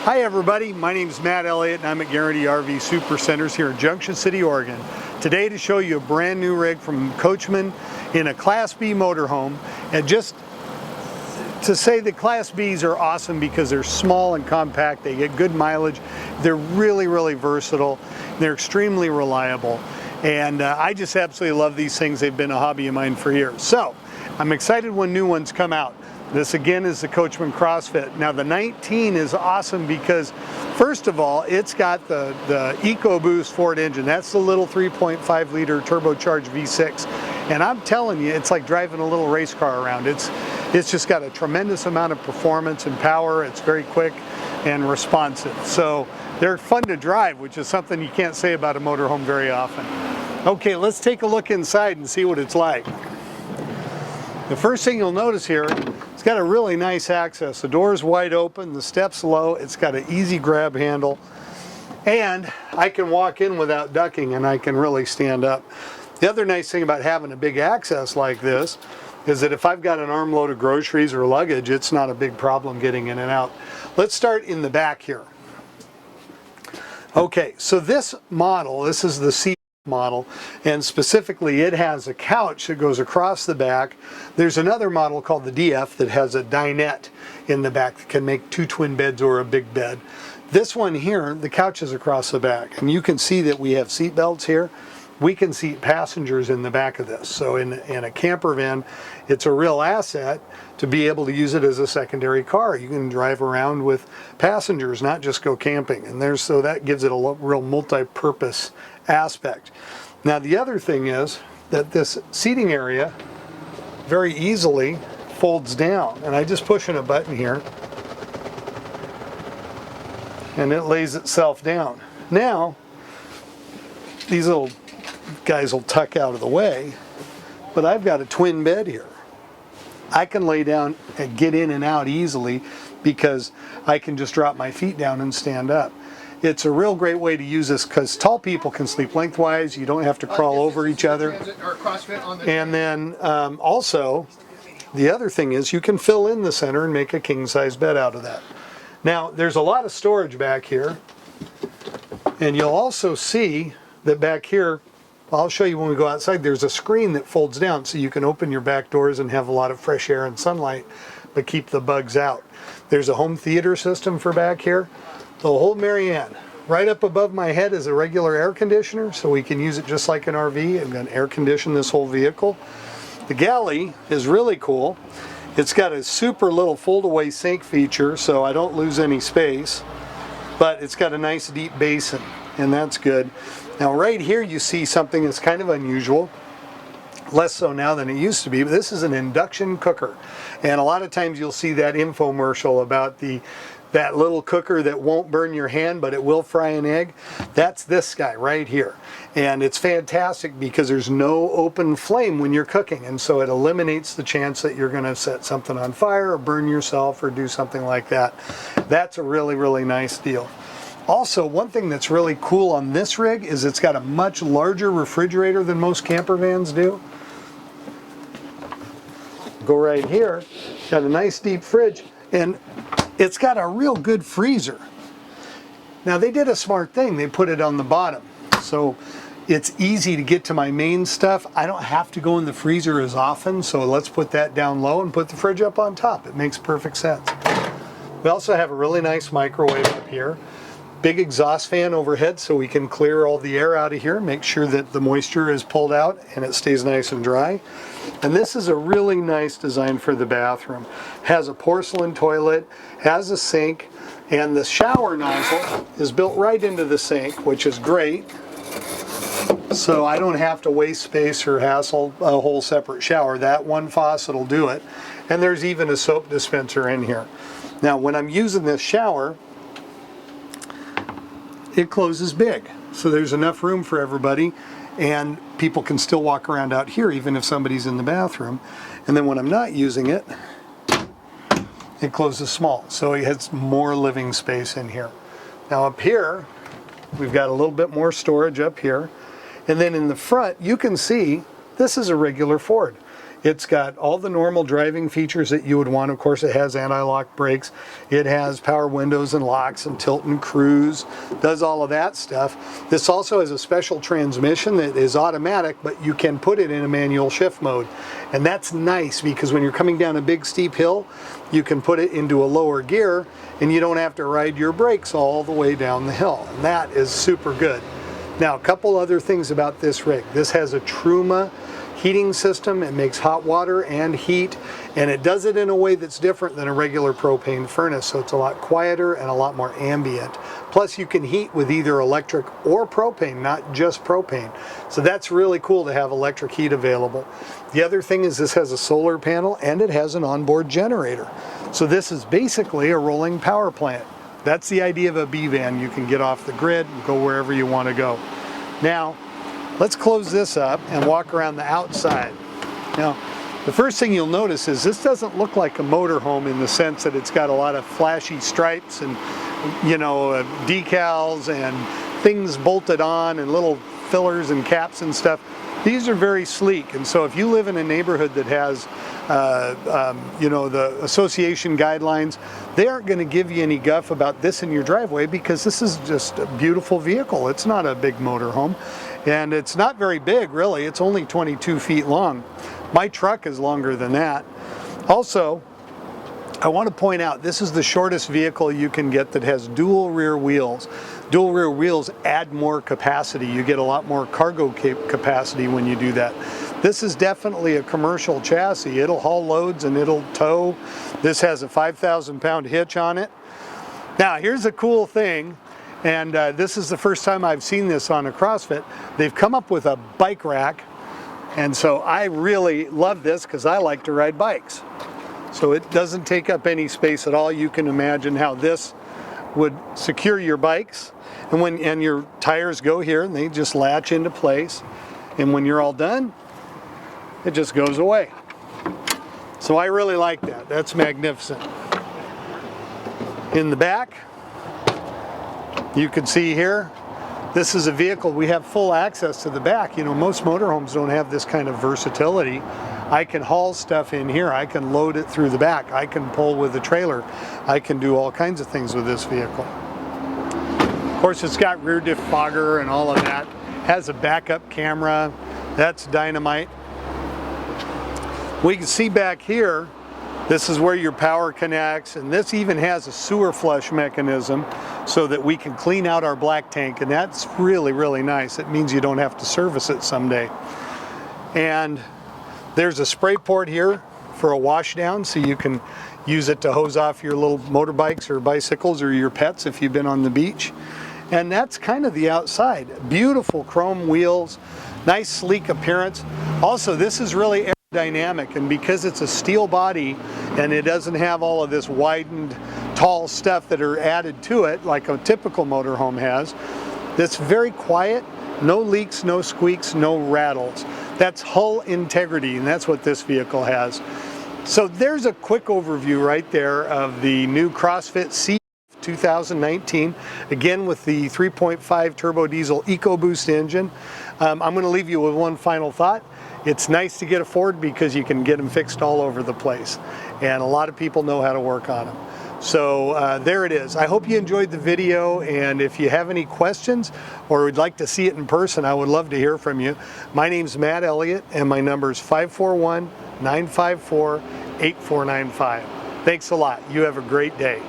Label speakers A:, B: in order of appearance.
A: Hi everybody, my name is Matt.Elliott and I'm at Guaranty RV Super Centers here in Junction City, Oregon. Today to show you a brand new rig from Coachmen in a Class B motorhome. And just to say the Class Bs are awesome because they're small and compact, they get good mileage, they're really versatile, they're extremely reliable. And I just absolutely love these things. They've been a hobby of mine for years. So I'm excited when new ones come out. This again is the Coachmen Crossfit. Now the 19 is awesome because first of all, it's got the EcoBoost Ford engine. That's the little 3.5 liter turbocharged V6. And I'm telling you, it's like driving a little race car around. It's just got a tremendous amount of performance and power. It's very quick and responsive. So they're fun to drive, which is something you can't say about a motorhome very often. Okay, let's take a look inside and see what it's like. The first thing you'll notice here, it's got a really nice access. The door's wide open, the steps low, it's got an easy grab handle, and I can walk in without ducking and I can really stand up. The other nice thing about having a big access like this is that if I've got an armload of groceries or luggage, it's not a big problem getting in and out. Let's start in the back here. Okay, so this model, this is the C model, and specifically it has a couch that goes across the back. There's another model called the DF that has a dinette in the back that can make 2 twin beds or a big bed. This one here, the couch is across the back, and you can see that we have seat belts here. We can seat passengers in the back of this. So in a camper van, it's a real asset to be able to use it as a secondary car. You can drive around with passengers, not just go camping. And so that gives it a real multi-purpose aspect. Now the other thing is that this seating area very easily folds down. And I just push in a button here and it lays itself down. Now, these little guys will tuck out of the way, but I've got a twin bed here. I can lay down and get in and out easily because I can just drop my feet down and stand up. It's a real great way to use this because tall people can sleep lengthwise. You don't have to crawl over each other. And then also, the other thing is you can fill in the center and make a king-size bed out of that. Now, there's a lot of storage back here, and you'll also see that back here, I'll show you when we go outside, there's a screen that folds down so you can open your back doors and have a lot of fresh air and sunlight, but keep the bugs out. There's a home theater system for back here. The whole Marianne. Right up above my head is a regular air conditioner, so we can use it just like an RV and then air condition this whole vehicle. The galley is really cool. It's got a super little fold-away sink feature, so I don't lose any space, but it's got a nice deep basin, and that's good. Now right here you see something that's kind of unusual, less so now than it used to be, but this is an induction cooker. And a lot of times you'll see that infomercial about that little cooker that won't burn your hand, but it will fry an egg. That's this guy right here. And it's fantastic because there's no open flame when you're cooking, and so it eliminates the chance that you're gonna set something on fire or burn yourself or do something like that. That's a really nice deal. Also, one thing that's really cool on this rig is it's got a much larger refrigerator than most camper vans do. Go right here, got a nice deep fridge, and it's got a real good freezer. Now they did a smart thing, they put it on the bottom. So it's easy to get to my main stuff. I don't have to go in the freezer as often, so let's put that down low and put the fridge up on top. It makes perfect sense. We also have a really nice microwave up here. Big exhaust fan overhead so we can clear all the air out of here, make sure that the moisture is pulled out and it stays nice and dry. And this is a really nice design for the bathroom. Has a porcelain toilet, has a sink, and the shower nozzle is built right into the sink, which is great. So I don't have to waste space or hassle a whole separate shower. That one faucet will do it. And there's even a soap dispenser in here. Now when I'm using this shower, it closes big, so there's enough room for everybody, and people can still walk around out here even if somebody's in the bathroom. And then when I'm not using it, it closes small, so it has more living space in here. Now up here, we've got a little bit more storage up here, and then in the front, you can see this is a regular Ford. It's got all the normal driving features that you would want. Of course, it has anti-lock brakes. It has power windows and locks and tilt and cruise. Does all of that stuff. This also has a special transmission that is automatic, but you can put it in a manual shift mode. And that's nice because when you're coming down a big steep hill, you can put it into a lower gear and you don't have to ride your brakes all the way down the hill. And that is super good. Now, a couple other things about this rig. This has a Truma heating system. It makes hot water and heat, and it does it in a way that's different than a regular propane furnace, so it's a lot quieter and a lot more ambient. Plus, you can heat with either electric or propane, not just propane. So that's really cool to have electric heat available. The other thing is this has a solar panel and it has an onboard generator. So this is basically a rolling power plant. That's the idea of a B-van. You can get off the grid and go wherever you want to go. Now, let's close this up and walk around the outside. Now, the first thing you'll notice is this doesn't look like a motorhome in the sense that it's got a lot of flashy stripes and, you know, decals and things bolted on and little fillers and caps and stuff. These are very sleek, and so if you live in a neighborhood that has you know, the association guidelines, they aren't going to give you any guff about this in your driveway because this is just a beautiful vehicle. It's not a big motorhome, and it's not very big, really. It's only 22 feet long. My truck is longer than that. Also, I want to point out this is the shortest vehicle you can get that has dual rear wheels. Dual rear wheels add more capacity. You get a lot more cargo capacity when you do that. This is definitely a commercial chassis. It'll haul loads and it'll tow. This has a 5,000-pound hitch on it. Now, here's a cool thing, and this is the first time I've seen this on a CrossFit. They've come up with a bike rack, and so I really love this because I like to ride bikes. So it doesn't take up any space at all. You can imagine how this would secure your bikes, and your tires go here and they just latch into place, and when you're all done, it just goes away. So I really like that. That's magnificent. In the back, you can see here, this is a vehicle, we have full access to the back. You know, most motorhomes don't have this kind of versatility. I can haul stuff in here. I can load it through the back. I can pull with the trailer. I can do all kinds of things with this vehicle. Of course, it's got rear diff fogger and all of that. Has a backup camera. That's dynamite. We can see back here, this is where your power connects, and this even has a sewer flush mechanism so that we can clean out our black tank, and that's really, really nice. It means you don't have to service it someday. And there's a spray port here for a wash down, so you can use it to hose off your little motorbikes or bicycles or your pets if you've been on the beach. And that's kind of the outside. Beautiful chrome wheels, nice sleek appearance. Also, this is really aerodynamic, and because it's a steel body and it doesn't have all of this widened, tall stuff that are added to it like a typical motorhome has, it's very quiet. No leaks, no squeaks, no rattles. That's hull integrity, and that's what this vehicle has. So there's a quick overview right there of the new CrossFit C 2019, again with the 3.5 turbo diesel EcoBoost engine. I'm going to leave you with one final thought. It's nice to get a Ford because you can get them fixed all over the place, and a lot of people know how to work on them. So there it is. I hope you enjoyed the video, and if you have any questions or would like to see it in person, I would love to hear from you. My name's Matt.Elliott, and my number is 541-954-8495. Thanks a lot. You have a great day.